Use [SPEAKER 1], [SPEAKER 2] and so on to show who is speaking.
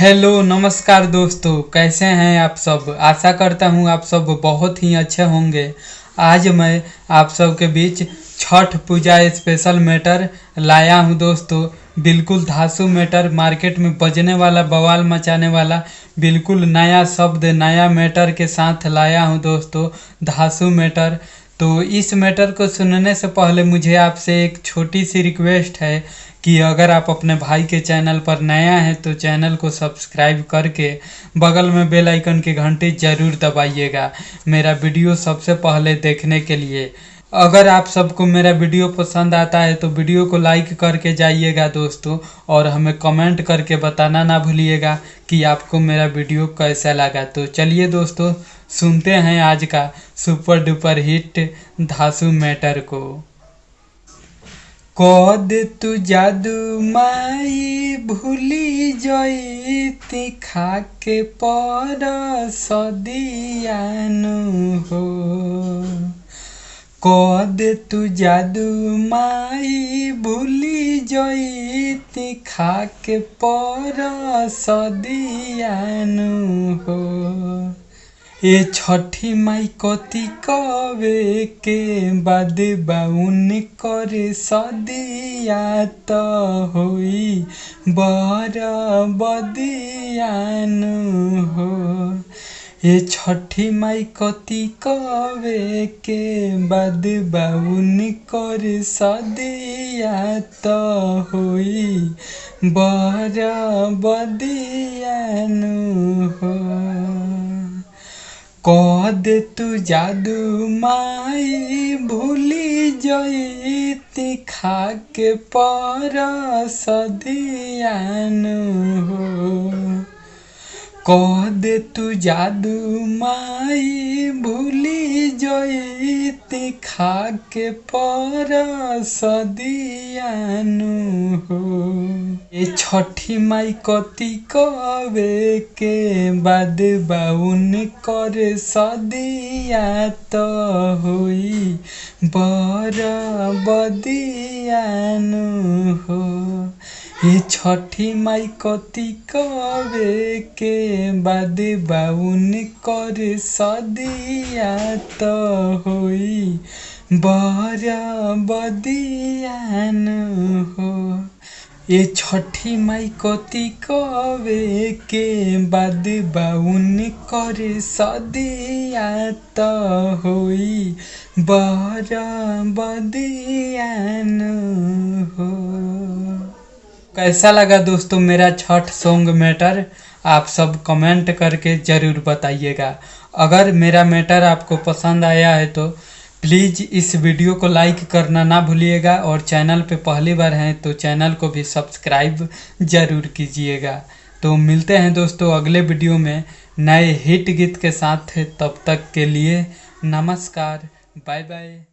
[SPEAKER 1] Hello नमस्कार दोस्तों, कैसे हैं आप सब। आशा करता हूं आप सब बहुत ही अच्छे होंगे। आज मैं आप सब के बीच छठ पूजा स्पेशल मैटर लाया हूं दोस्तों। बिल्कुल धांसू मैटर, मार्केट में बजने वाला, बवाल मचाने वाला, बिल्कुल नया शब्द, नया मैटर के साथ लाया हूं दोस्तों, धांसू मैटर। तो इस मैटर को सुनने से पहले मुझे आपसे एक छोटी सी रिक्वेस्ट है कि अगर आप अपने भाई के चैनल पर नया हैं तो चैनल को सब्सक्राइब करके बगल में बेल आइकन की घंटी ज़रूर दबाइएगा मेरा वीडियो सबसे पहले देखने के लिए। अगर आप सबको मेरा वीडियो पसंद आता है तो वीडियो को लाइक करके जाइएगा दोस्तों, और हमें कमेंट करके बताना ना भूलिएगा कि आपको मेरा वीडियो कैसा लगा। तो चलिए दोस्तों, सुनते हैं आज का सुपर डुपर हिट धांसू मैटर को। कद तू जादू माई भूली जईती खाके पर सदियानु हो। कद तू जादू माई भूली जईती खाके पर सदियानु हो। ये छठी माई कति कवे के बाद बाउन कर सदिया तो होई बर बदियानु हो। ये छठी माई कति कवे के बाद बाउन कर सदिया तो होई बर बदियानु हो। कद तू जादू माई भूली जईती खाके पर सदियानु हो। कद तू जादू माई भूली जईती खाके पर सदियानु हो। ये छठी माई कति कवे के बाद बाउन कर सदिया तो होई बर बदियानु हो। ये छठी माई कति कवे के बाद बाउन कर सदिया तो होई बर बदियानु हो। ये छठी माई कति कवे के बाद बाउन कर सदिया तो होई बर बदियानु हो। कैसा लगा दोस्तों मेरा छठ सॉन्ग मैटर, आप सब कमेंट करके ज़रूर बताइएगा। अगर मेरा मैटर आपको पसंद आया है तो प्लीज़ इस वीडियो को लाइक करना ना भूलिएगा, और चैनल पे पहली बार हैं तो चैनल को भी सब्सक्राइब ज़रूर कीजिएगा। तो मिलते हैं दोस्तों अगले वीडियो में नए हिट गीत के साथ। तब तक के लिए नमस्कार, बाय बाय।